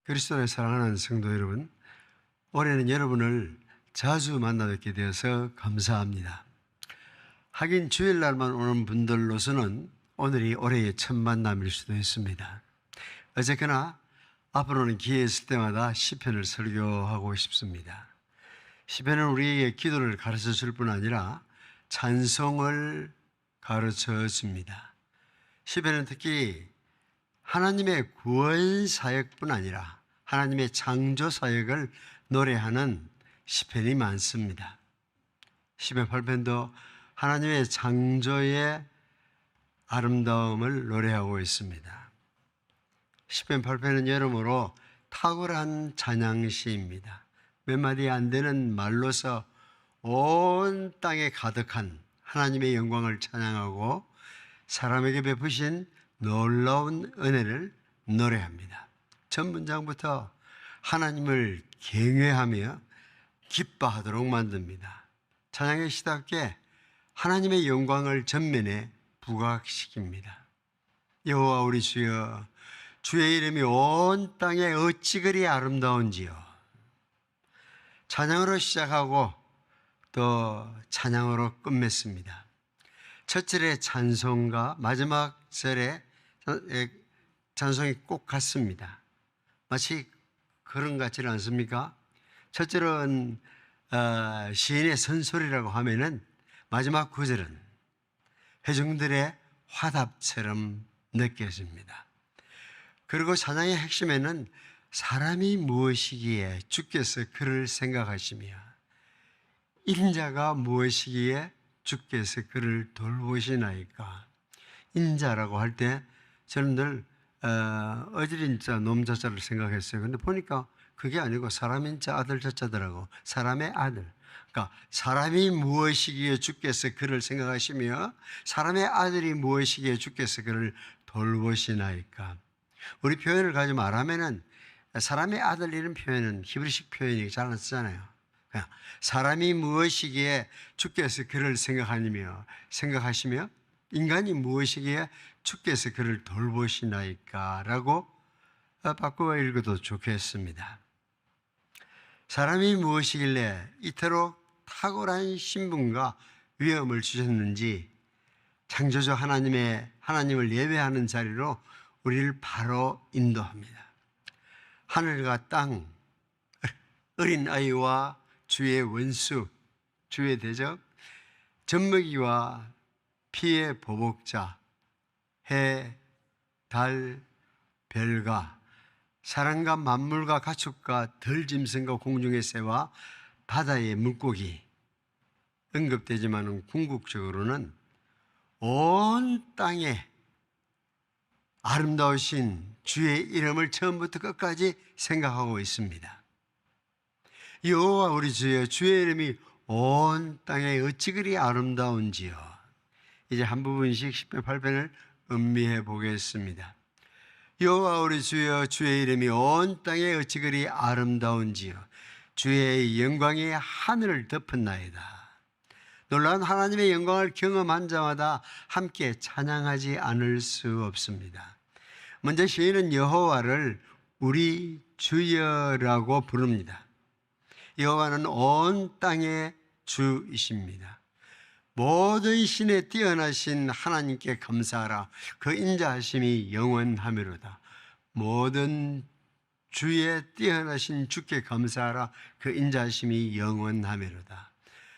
그리스도의 사랑하는 성도 여러분, 올해는 여러분을 자주 만나뵙게 되어서 감사합니다. 하긴 주일날만 오는 분들로서는 오늘이 올해의 첫 만남일 수도 있습니다. 어쨌거나 앞으로는 기회 있을 때마다 시편을 설교하고 싶습니다. 시편은 우리에게 기도를 가르쳐 줄 뿐 아니라 찬송을 가르쳐 줍니다. 시편은 특히 하나님의 구원 사역뿐 아니라 하나님의 창조 사역을 노래하는 시편이 많습니다. 시편 8편도 하나님의 창조의 아름다움을 노래하고 있습니다. 시편 8편은 여러모로 탁월한 찬양시입니다. 몇 마디 안 되는 말로서 온 땅에 가득한 하나님의 영광을 찬양하고 사람에게 베푸신 놀라운 은혜를 노래합니다. 첫 문장부터 하나님을 경외하며 기뻐하도록 만듭니다. 찬양의 시답게 하나님의 영광을 전면에 부각시킵니다. 여호와 우리 주여, 주의 이름이 온 땅에 어찌 그리 아름다운지요. 찬양으로 시작하고 또 찬양으로 끝맺습니다. 첫 절의 찬송과 마지막 절의 찬송이 꼭 같습니다. 마치 그런 것 같지는 않습니까? 첫 절은 시인의 선소리라고 하면은 마지막 구절은 회중들의 화답처럼 느껴집니다. 그리고 찬양의 핵심에는 사람이 무엇이기에 주께서 그를 생각하시며 인자가 무엇이기에 주께서 그를 돌보시나이까. 인자라고 할 때 저는 늘 어질인 자, 놈자자를 생각했어요. 근데 보니까 그게 아니고 사람인 자, 아들 자자더라고. 사람의 아들. 그러니까 사람이 무엇이기에 주께서 그를 생각하시며 사람의 아들이 무엇이기에 주께서 그를 돌보시나이까. 우리 표현을 가지고 말하면은 사람의 아들 이런 표현은 히브리식 표현이 잘 안 쓰잖아요. 사람이 무엇이기에 주께서 그를 생각하시며 인간이 무엇이기에 주께서 그를 돌보시나이까 라고 바꾸어 읽어도 좋겠습니다. 사람이 무엇이길래 이토록 탁월한 신분과 위엄을 주셨는지 창조주 하나님을 예배하는 자리로 우리를 바로 인도합니다. 하늘과 땅, 어린 아이와 주의 원수, 주의 대적, 젖먹이와 피의 보복자, 해, 달, 별과 사람과 만물과 가축과 들짐승과 공중의 새와 바다의 물고기 언급되지만 궁극적으로는 온 땅에 아름다우신 주의 이름을 처음부터 끝까지 생각하고 있습니다. 여호와 우리 주여, 주의 이름이 온 땅에 어찌 그리 아름다운지요. 이제 한 부분씩 10편 8편을 음미해 보겠습니다. 여호와 우리 주여, 주의 이름이 온 땅에 어찌 그리 아름다운지요. 주의 영광이 하늘을 덮었나이다. 놀라운 하나님의 영광을 경험한 자마다 함께 찬양하지 않을 수 없습니다. 먼저 시인은 여호와를 우리 주여라고 부릅니다. 여호와는 온 땅의 주이십니다. 모든 신에 뛰어나신 하나님께 감사하라. 그 인자하심이 영원하미로다. 모든 주에 뛰어나신 주께 감사하라. 그 인자하심이 영원하미로다.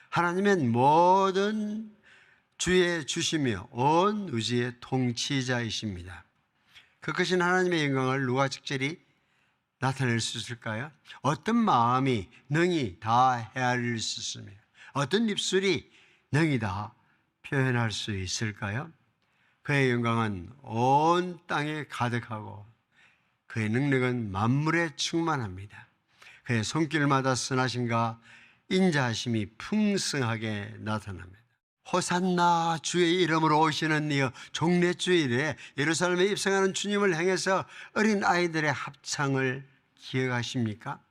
하나님은 모든 주의 주시며 온 우주의 통치자이십니다. 그 크신 하나님의 영광을 누가 적절히 나타낼 수 있을까요? 어떤 마음이 능히 다 헤아릴 수 있으며 어떤 입술이 능히 다 표현할 수 있을까요? 그의 영광은 온 땅에 가득하고 그의 능력은 만물에 충만합니다. 그의 손길마다 선하심과 인자하심이 풍성하게 나타납니다. 호산나, 주의 이름으로 오시는 이여. 종례주일에 예루살렘에 입성하는 주님을 향해서 어린 아이들의 합창을 기억하십니까?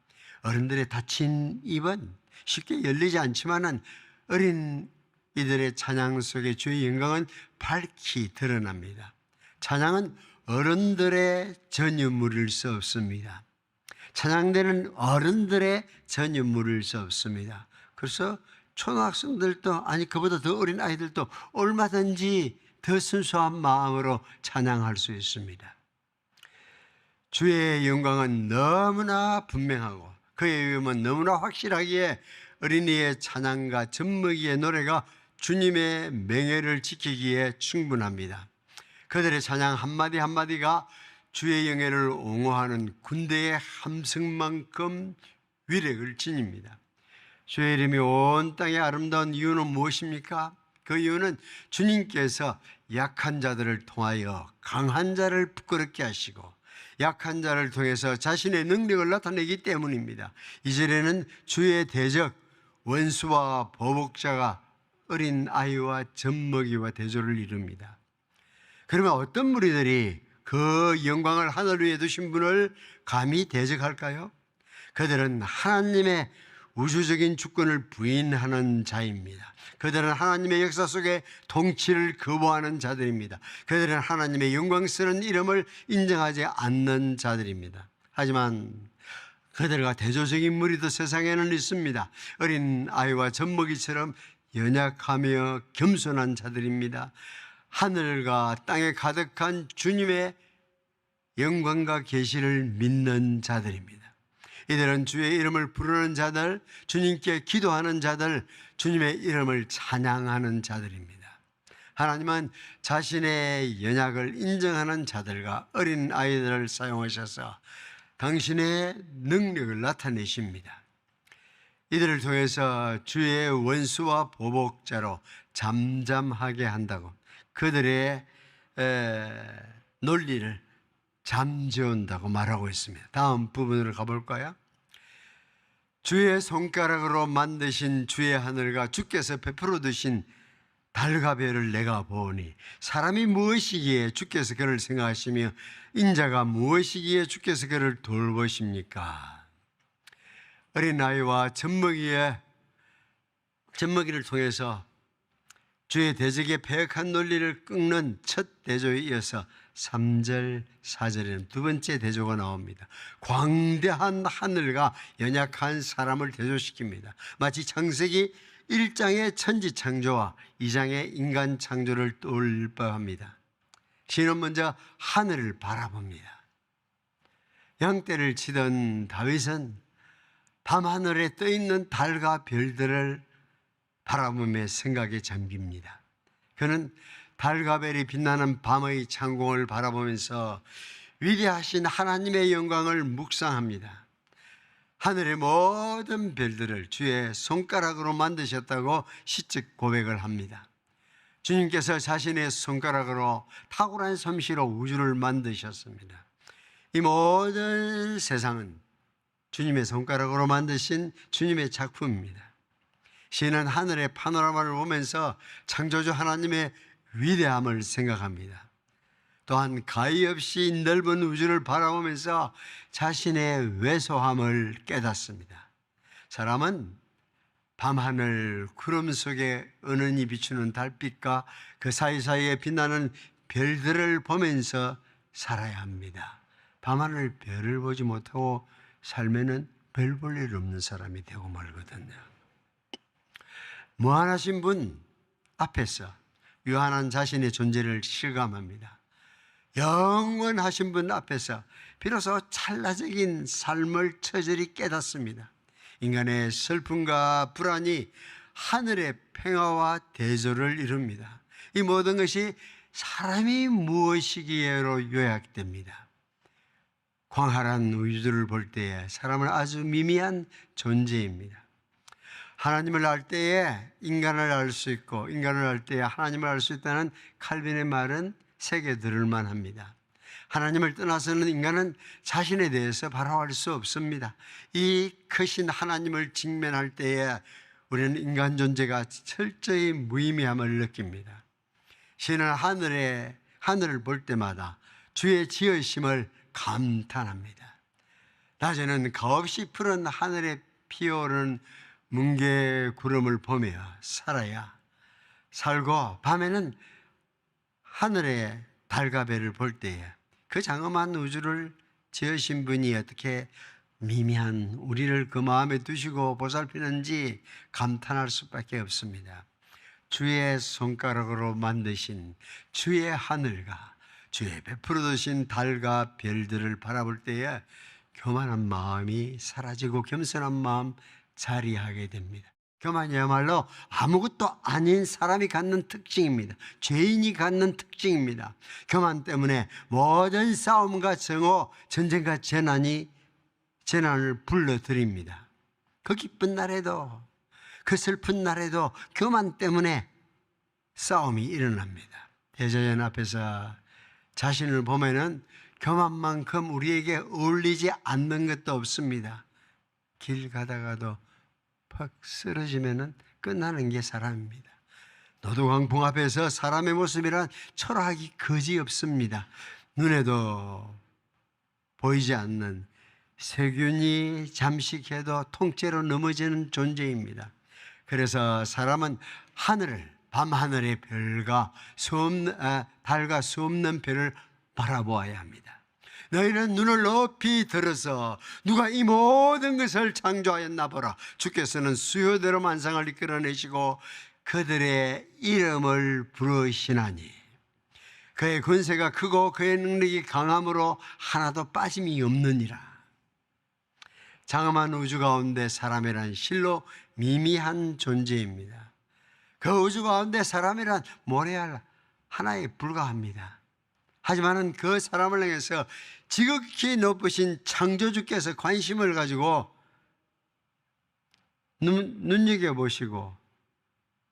어른들의 다친 입은 쉽게 열리지 않지만은 어린 이들의 찬양 속에 주의 영광은 밝히 드러납니다. 찬양은 어른들의 전유물일 수 없습니다. 찬양대는 어른들의 전유물일 수 없습니다. 그래서 초등학생들도 아니 그보다 더 어린 아이들도 얼마든지 더 순수한 마음으로 찬양할 수 있습니다. 주의 영광은 너무나 분명하고 그의 위엄은 너무나 확실하기에 어린이의 찬양과 젖먹이의 노래가 주님의 명예를 지키기에 충분합니다. 그들의 찬양 한마디 한마디가 주의 영예를 옹호하는 군대의 함성만큼 위력을 지닙니다. 주의 이름이 온 땅에 아름다운 이유는 무엇입니까? 그 이유는 주님께서 약한 자들을 통하여 강한 자를 부끄럽게 하시고 약한 자를 통해서 자신의 능력을 나타내기 때문입니다. 2절에는 주의 대적 원수와 보복자가 어린 아이와 젖먹이와 대조를 이룹니다. 그러면 어떤 무리들이 그 영광을 하늘 위에 두신 분을 감히 대적할까요? 그들은 하나님의 우주적인 주권을 부인하는 자입니다. 그들은 하나님의 역사 속에 통치를 거부하는 자들입니다. 그들은 하나님의 영광스러운 이름을 인정하지 않는 자들입니다. 하지만 그들과 대조적인 무리도 세상에는 있습니다. 어린 아이와 젖먹이처럼 연약하며 겸손한 자들입니다. 하늘과 땅에 가득한 주님의 영광과 계시를 믿는 자들입니다. 이들은 주의 이름을 부르는 자들, 주님께 기도하는 자들, 주님의 이름을 찬양하는 자들입니다. 하나님은 자신의 연약을 인정하는 자들과 어린 아이들을 사용하셔서 당신의 능력을 나타내십니다. 이들을 통해서 주의 원수와 보복자로 잠잠하게 한다고 그들의 논리를 잠재운다고 말하고 있습니다. 다음 부분으로 가볼까요? 주의 손가락으로 만드신 주의 하늘과 주께서 베풀어 두신 달과 별을 내가 보니 사람이 무엇이기에 주께서 그를 생각하시며 인자가 무엇이기에 주께서 그를 돌보십니까? 어린아이와 젖먹이를 통해서 주의 대적의 패역한 논리를 꺾는 첫 대조에 이어서 3절, 4절에는 두 번째 대조가 나옵니다. 광대한 하늘과 연약한 사람을 대조시킵니다. 마치 창세기 1장의 천지 창조와 2장의 인간 창조를 떠올려합니다. 시는 먼저 하늘을 바라봅니다. 양떼를 치던 다윗은 밤하늘에 떠있는 달과 별들을 바라보며 생각에 잠깁니다. 그는 달과 별이 빛나는 밤의 창공을 바라보면서 위대하신 하나님의 영광을 묵상합니다. 하늘의 모든 별들을 주의 손가락으로 만드셨다고 시적 고백을 합니다. 주님께서 자신의 손가락으로 탁월한 솜씨로 우주를 만드셨습니다. 이 모든 세상은 주님의 손가락으로 만드신 주님의 작품입니다. 시인은 하늘의 파노라마를 보면서 창조주 하나님의 위대함을 생각합니다. 또한 가히 없이 넓은 우주를 바라보면서 자신의 왜소함을 깨닫습니다. 사람은 밤하늘 구름 속에 은은히 비추는 달빛과 그 사이사이에 빛나는 별들을 보면서 살아야 합니다. 밤하늘 별을 보지 못하고 살면은 별 볼 일 없는 사람이 되고 말거든요. 무한하신 분 앞에서 유한한 자신의 존재를 실감합니다. 영원하신 분 앞에서 비로소 찰나적인 삶을 처절히 깨닫습니다. 인간의 슬픔과 불안이 하늘의 평화와 대조를 이룹니다. 이 모든 것이 사람이 무엇이기에로 요약됩니다. 광활한 우주를 볼 때에 사람은 아주 미미한 존재입니다. 하나님을 알 때에 인간을 알 수 있고 인간을 알 때에 하나님을 알 수 있다는 칼빈의 말은 새겨 들을 만합니다. 하나님을 떠나서는 인간은 자신에 대해서 바라볼 수 없습니다. 이 크신 하나님을 직면할 때에 우리는 인간 존재가 철저히 무의미함을 느낍니다. 시인은 하늘을 볼 때마다 주의 지으심을 감탄합니다. 낮에는 값없이 푸른 하늘에 피어오르는 뭉게 구름을 보며 살고 밤에는 하늘의 달과 별을 볼 때에 그 장엄한 우주를 지으신 분이 어떻게 미미한 우리를 그 마음에 두시고 보살피는지 감탄할 수밖에 없습니다. 주의 손가락으로 만드신 주의 하늘과 주의 베풀어 두신 달과 별들을 바라볼 때에 교만한 마음이 사라지고 겸손한 마음 자리하게 됩니다. 교만이야말로 아무것도 아닌 사람이 갖는 특징입니다. 죄인이 갖는 특징입니다. 교만 때문에 모든 싸움과 정오, 전쟁과 재난을 불러들입니다. 그 기쁜 날에도, 그 슬픈 날에도 교만 때문에 싸움이 일어납니다. 대제전 앞에서 자신을 보면은 교만만큼 우리에게 어울리지 않는 것도 없습니다. 길 가다가도 퍽 쓰러지면은 끝나는 게 사람입니다. 노도강풍 앞에서 사람의 모습이란 초라하기 그지없습니다. 눈에도 보이지 않는 세균이 잠식해도 통째로 넘어지는 존재입니다. 그래서 사람은 밤하늘의 별과 달과 수없는 별을 바라보아야 합니다. 너희는 눈을 높이 들어서 누가 이 모든 것을 창조하였나 보라. 주께서는 수요대로 만상을 이끌어내시고 그들의 이름을 부르시나니 그의 권세가 크고 그의 능력이 강함으로 하나도 빠짐이 없느니라. 장엄한 우주 가운데 사람이란 실로 미미한 존재입니다. 그 우주 가운데 사람이란 모래알 하나에 불과합니다. 하지만은 그 사람을 향해서 지극히 높으신 창조주께서 관심을 가지고 눈여겨보시고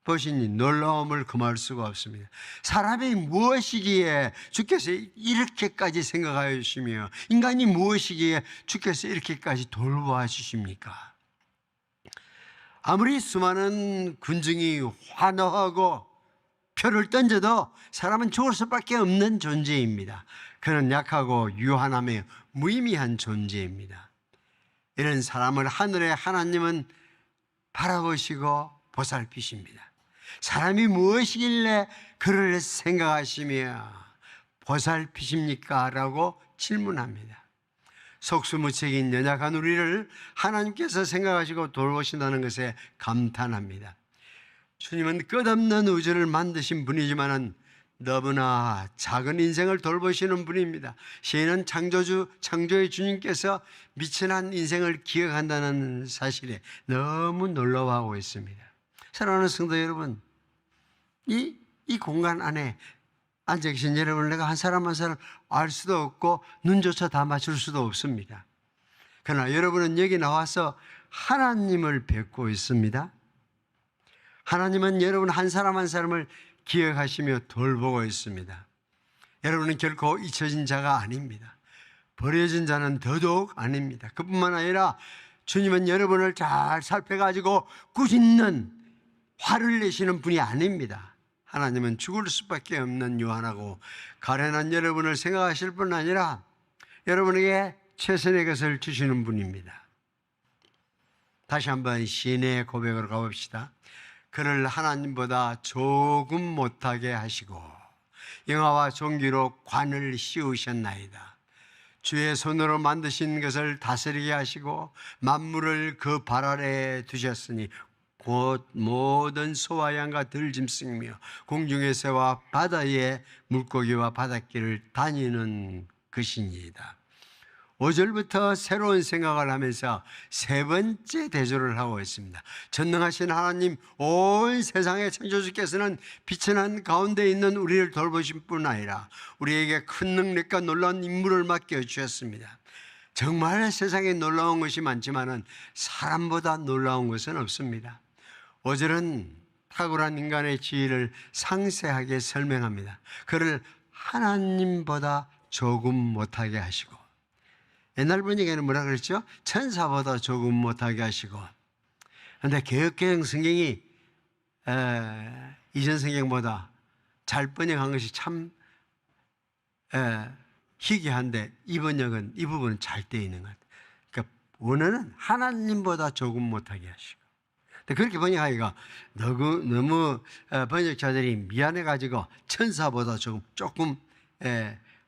보시니 놀라움을 금할 수가 없습니다. 사람이 무엇이기에 주께서 이렇게까지 생각하여 주시며 인간이 무엇이기에 주께서 이렇게까지 돌보아 주십니까? 아무리 수많은 군중이 환호하고 표를 던져도 사람은 죽을 수밖에 없는 존재입니다. 그는 약하고 유한하며 무의미한 존재입니다. 이런 사람을 하늘의 하나님은 바라보시고 보살피십니다. 사람이 무엇이길래 그를 생각하시며 보살피십니까? 라고 질문합니다. 속수무책인 연약한 우리를 하나님께서 생각하시고 돌보신다는 것에 감탄합니다. 주님은 끝없는 우주를 만드신 분이지만 너무나 작은 인생을 돌보시는 분입니다. 시인은 창조의 주님께서 미천한 인생을 기억한다는 사실에 너무 놀라워하고 있습니다. 사랑하는 성도 여러분, 이 공간 안에 앉아 계신 여러분을 내가 한 사람 한 사람 알 수도 없고 눈조차 다 맞출 수도 없습니다. 그러나 여러분은 여기 나와서 하나님을 뵙고 있습니다. 하나님은 여러분 한 사람 한 사람을 기억하시며 돌보고 있습니다. 여러분은 결코 잊혀진 자가 아닙니다. 버려진 자는 더더욱 아닙니다. 그뿐만 아니라 주님은 여러분을 잘 살펴가지고 꾸짖는 화를 내시는 분이 아닙니다. 하나님은 죽을 수밖에 없는 유한하고 가련한 여러분을 생각하실 뿐 아니라 여러분에게 최선의 것을 주시는 분입니다. 다시 한번 시인의 고백으로 가봅시다. 그를 하나님보다 조금 못하게 하시고 영화와 종기로 관을 씌우셨나이다. 주의 손으로 만드신 것을 다스리게 하시고 만물을 그 발 아래에 두셨으니 곧 모든 소와 양과 들짐승이며 공중의 새와 바다의 물고기와 바닷길을 다니는 것이니이다. 5절부터 새로운 생각을 하면서 세 번째 대조를 하고 있습니다. 전능하신 하나님, 온 세상의 창조주께서는 비천한 가운데 있는 우리를 돌보신 뿐 아니라 우리에게 큰 능력과 놀라운 임무를 맡겨주셨습니다. 정말 세상에 놀라운 것이 많지만 사람보다 놀라운 것은 없습니다. 5절은 탁월한 인간의 지위를 상세하게 설명합니다. 그를 하나님보다 조금 못하게 하시고, 옛날 번역에는 뭐라 그랬죠? 천사보다 조금 못하게 하시고. 그런데 개역개정 성경이 이전 성경보다 잘 번역한 것이 참 희귀한데 이 번역은 이 부분은 잘 되어 있는 것 같아요. 그러니까 원어는 하나님보다 조금 못하게 하시고. 그렇게 번역하기가 너무 번역자들이 미안해가지고 천사보다 조금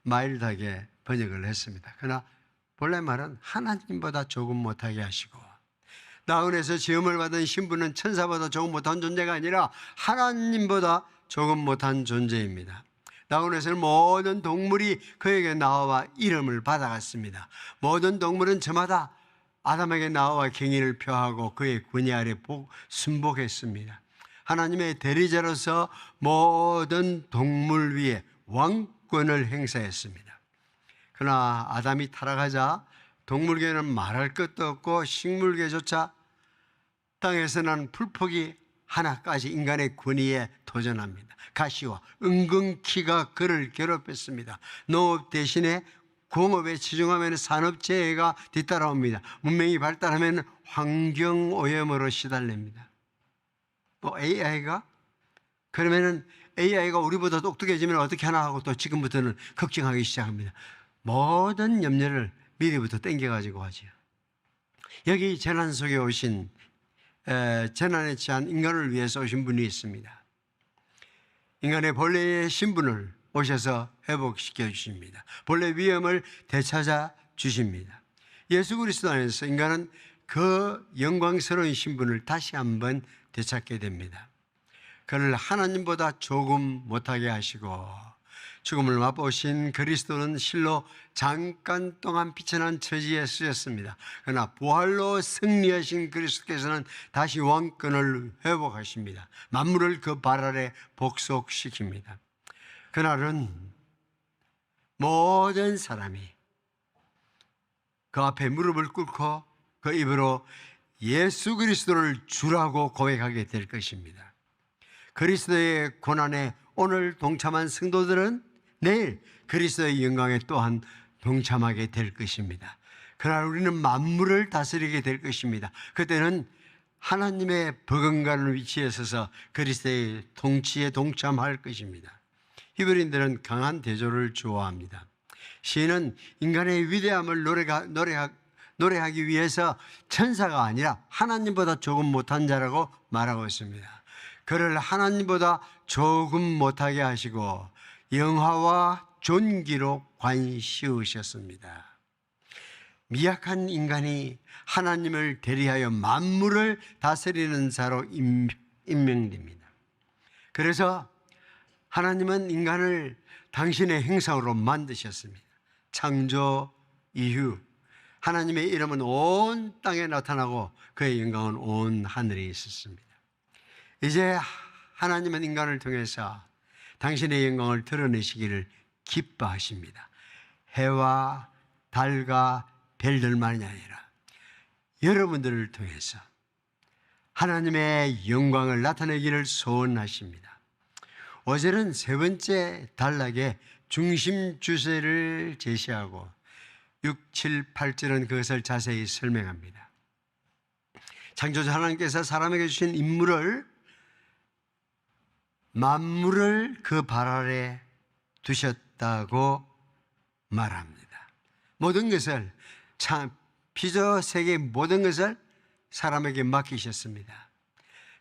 마일드하게 번역을 했습니다. 그러나 본래 말은 하나님보다 조금 못하게 하시고, 나은에서 지음을 받은 신부는 천사보다 조금 못한 존재가 아니라 하나님보다 조금 못한 존재입니다. 나은에서는 모든 동물이 그에게 나와 이름을 받아갔습니다. 모든 동물은 저마다 아담에게 나와 경의를 표하고 그의 권위 아래 순복했습니다. 하나님의 대리자로서 모든 동물 위에 왕권을 행사했습니다. 그러나 아담이 타락하자 동물계는 말할 것도 없고 식물계조차 땅에서 난 풀포기 하나까지 인간의 권위에 도전합니다. 가시와 은근키가 그를 괴롭혔습니다. 농업 대신에 공업에 치중하면 산업재해가 뒤따라옵니다. 문명이 발달하면 환경오염으로 시달립니다. AI가? 그러면은 AI가 우리보다 똑똑해지면 어떻게 하나 하고 또 지금부터는 걱정하기 시작합니다. 모든 염려를 미리부터 땡겨가지고 하죠. 여기 재난 속에 오신, 재난에 처한 인간을 위해서 오신 분이 있습니다. 인간의 본래의 신분을 오셔서 회복시켜 주십니다. 본래 위엄을 되찾아 주십니다. 예수 그리스도 안에서 인간은 그 영광스러운 신분을 다시 한번 되찾게 됩니다. 그를 하나님보다 조금 못하게 하시고, 죽음을 맛보신 그리스도는 실로 잠깐 동안 비천한 처지에 쓰였습니다. 그러나 부활로 승리하신 그리스도께서는 다시 왕권을 회복하십니다. 만물을 그 발 아래 복속시킵니다. 그날은 모든 사람이 그 앞에 무릎을 꿇고 그 입으로 예수 그리스도를 주라고 고백하게 될 것입니다. 그리스도의 고난에 오늘 동참한 성도들은 내일 그리스도의 영광에 또한 동참하게 될 것입니다. 그날 우리는 만물을 다스리게 될 것입니다. 그때는 하나님의 버금가는 위치에 서서 그리스도의 통치에 동참할 것입니다. 히브리인들은 강한 대조를 좋아합니다. 시인은 인간의 위대함을 노래하기 위해서 천사가 아니라 하나님보다 조금 못한 자라고 말하고 있습니다. 그를 하나님보다 조금 못하게 하시고 영화와 존귀로 관씌우셨습니다. 미약한 인간이 하나님을 대리하여 만물을 다스리는 자로 임명됩니다. 그래서 하나님은 인간을 당신의 형상으로 만드셨습니다. 창조 이후 하나님의 이름은 온 땅에 나타나고 그의 영광은 온 하늘에 있었습니다. 이제 하나님은 인간을 통해서 당신의 영광을 드러내시기를 기뻐하십니다. 해와 달과 별들만이 아니라 여러분들을 통해서 하나님의 영광을 나타내기를 소원하십니다. 어제는 세 번째 단락에 중심 주제를 제시하고 6, 7, 8절은 그것을 자세히 설명합니다. 창조주 하나님께서 사람에게 주신 인물을 만물을 그 발 아래 두셨다고 말합니다. 모든 것을, 피조 세계의 모든 것을 사람에게 맡기셨습니다.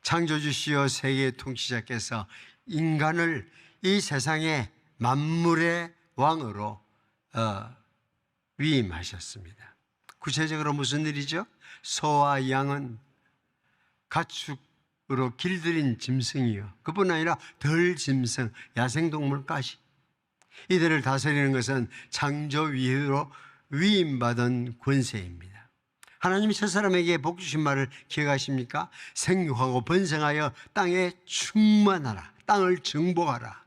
창조주시여 세계의 통치자께서 인간을 이 세상의 만물의 왕으로 위임하셨습니다. 구체적으로 무슨 일이죠? 소와 양은 가축으로 길들인 짐승이요, 그뿐 아니라 덜 짐승, 야생동물까지 이들을 다스리는 것은 창조위로 위임받은 권세입니다. 하나님이 첫사람에게 복 주신 말을 기억하십니까? 생육하고 번성하여 땅에 충만하라, 땅을 정복하라.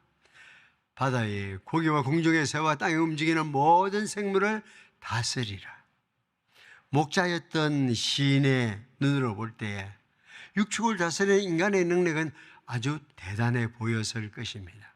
바다의 고기와 공중의 새와 땅에 움직이는 모든 생물을 다스리라. 목자였던 시인의 눈으로 볼 때에 육축을 다스리는 인간의 능력은 아주 대단해 보였을 것입니다.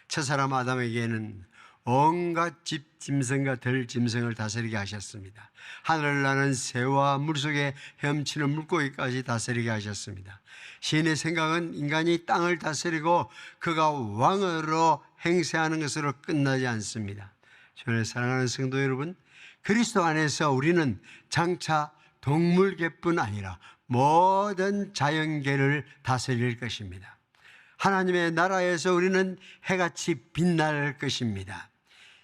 첫사람 아담에게는 온갖 집 짐승과 들 짐승을 다스리게 하셨습니다. 하늘을 나는 새와 물속에 헤엄치는 물고기까지 다스리게 하셨습니다. 시인의 생각은 인간이 땅을 다스리고 그가 왕으로 행세하는 것으로 끝나지 않습니다. 저를 사랑하는 성도 여러분, 그리스도 안에서 우리는 장차 동물계뿐 아니라 모든 자연계를 다스릴 것입니다. 하나님의 나라에서 우리는 해같이 빛날 것입니다.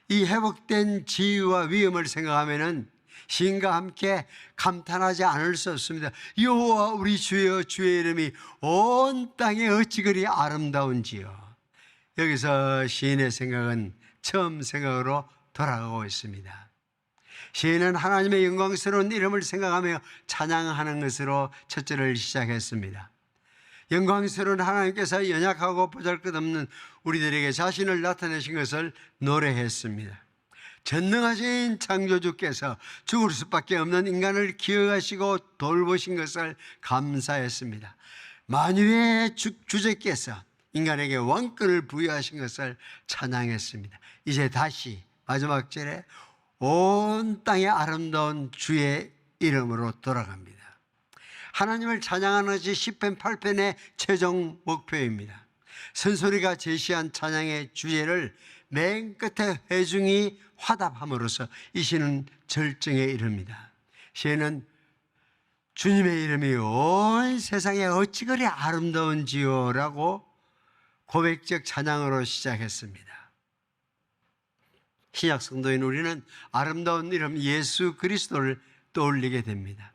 이 회복된 지위와 위엄을 생각하면은 시인과 함께 감탄하지 않을 수 없습니다. 여호와 우리 주여, 주의 이름이 온 땅에 어찌 그리 아름다운지요. 여기서 시인의 생각은 처음 생각으로 돌아가고 있습니다. 시인은 하나님의 영광스러운 이름을 생각하며 찬양하는 것으로 첫 절을 시작했습니다. 영광스러운 하나님께서 연약하고 보잘것없는 우리들에게 자신을 나타내신 것을 노래했습니다. 전능하신 창조주께서 죽을 수밖에 없는 인간을 기억하시고 돌보신 것을 감사했습니다. 만유의 주제께서 인간에게 왕권을 부여하신 것을 찬양했습니다. 이제 다시 마지막 절에 온 땅의 아름다운 주의 이름으로 돌아갑니다. 하나님을 찬양하는 것이 시편 8편의 최종 목표입니다. 선소리가 제시한 찬양의 주제를 맨 끝에 회중이 화답함으로써 이 시는 절정에 이릅니다. 시는 주님의 이름이 온 세상에 어찌 그리 아름다운지요 라고 고백적 찬양으로 시작했습니다. 신약 성도인 우리는 아름다운 이름 예수 그리스도를 떠올리게 됩니다.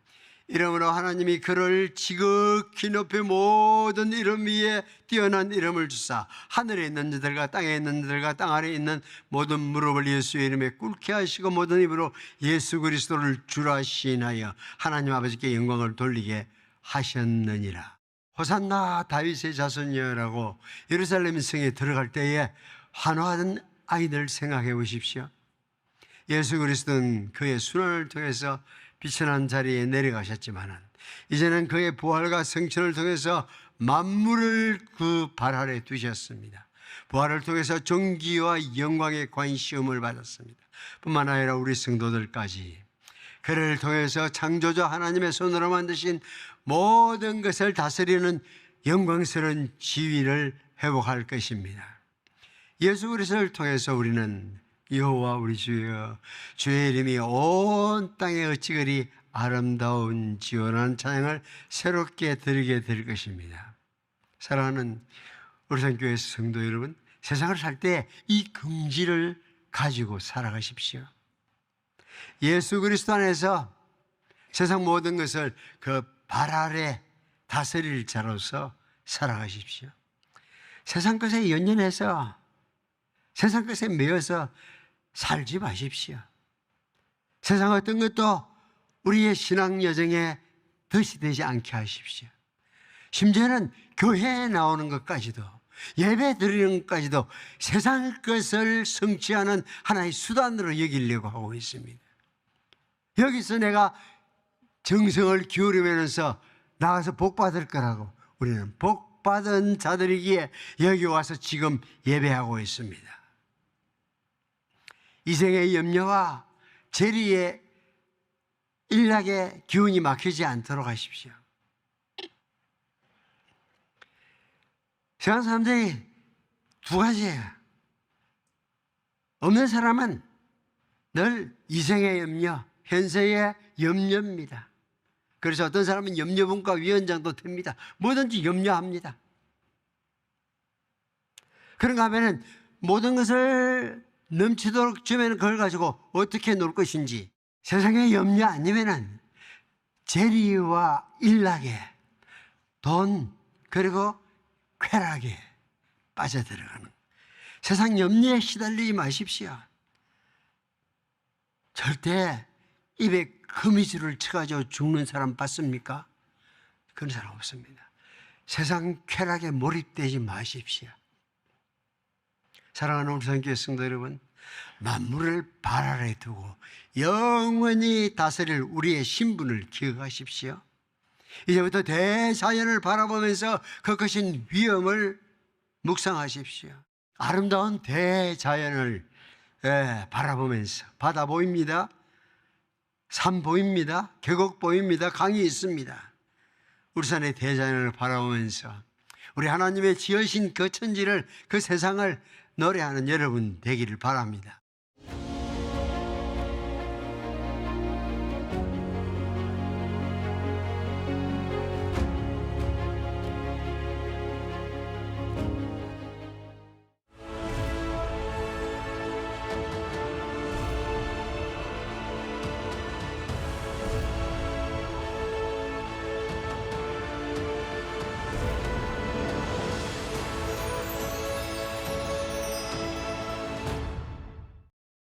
이름으로 하나님이 그를 지극히 높여 모든 이름 위에 뛰어난 이름을 주사 하늘에 있는 자들과 땅에 있는 자들과 땅 아래에 있는 모든 무릎을 예수의 이름에 꿇게 하시고 모든 입으로 예수 그리스도를 주라 시인하여 하나님 아버지께 영광을 돌리게 하셨느니라. 호산나 다윗의 자손이여라고 예루살렘 성에 들어갈 때에 환호하던 아이들 생각해 보십시오. 예수 그리스도는 그의 순환을 통해서 비천한 자리에 내려가셨지만 이제는 그의 부활과 성천을 통해서 만물을 그 발 아래 두셨습니다. 부활을 통해서 존귀와 영광의 관시음을 받았습니다. 뿐만 아니라 우리 성도들까지 그를 통해서 창조주 하나님의 손으로 만드신 모든 것을 다스리는 영광스러운 지위를 회복할 것입니다. 예수 그리스도를 통해서 우리는 여호와 우리 주여, 주의 이름이 온 땅에 어찌 그리 아름다운지요라는 찬양을 새롭게 드리게 될 것입니다. 사랑하는 우리산교회 성도 여러분, 세상을 살 때 이 긍지를 가지고 살아가십시오. 예수 그리스도 안에서 세상 모든 것을 그 발 아래 다스릴 자로서 살아가십시오. 세상 것에 연연해서 세상 것에 매여서 살지 마십시오. 세상 어떤 것도 우리의 신앙 여정에 덫이 되지 않게 하십시오. 심지어는 교회에 나오는 것까지도, 예배 드리는 것까지도 세상 것을 성취하는 하나의 수단으로 여기려고 하고 있습니다. 여기서 내가 정성을 기울이면서 나가서 복 받을 거라고 우리는 복 받은 자들이기에 여기 와서 지금 예배하고 있습니다. 이생의 염려와 재리의 일락의 기운이 막히지 않도록 하십시오. 세상 사람들이 두 가지예요. 없는 사람은 늘 이생의 염려, 현세의 염려입니다. 그래서 어떤 사람은 염려분과 위원장도 됩니다. 뭐든지 염려합니다. 그런가 하면은 모든 것을 넘치도록 주면 그걸 가지고 어떻게 놀 것인지, 세상의 염려 아니면은 재리와 일락에, 돈 그리고 쾌락에 빠져들어가는, 세상 염려에 시달리지 마십시오. 절대 입에 거미줄을 쳐가지고 죽는 사람 봤습니까? 그런 사람 없습니다. 세상 쾌락에 몰입되지 마십시오. 사랑하는 우리 산교회 성도 여러분, 만물을 발 아래 두고 영원히 다스릴 우리의 신분을 기억하십시오. 이제부터 대자연을 바라보면서 그 크신 위엄을 묵상하십시오. 아름다운 대자연을 바라보면서, 바다 보입니다, 산 보입니다, 계곡 보입니다, 강이 있습니다. 우리 산의 대자연을 바라보면서 우리 하나님의 지으신 그 천지를, 그 세상을 노래하는 여러분 되기를 바랍니다.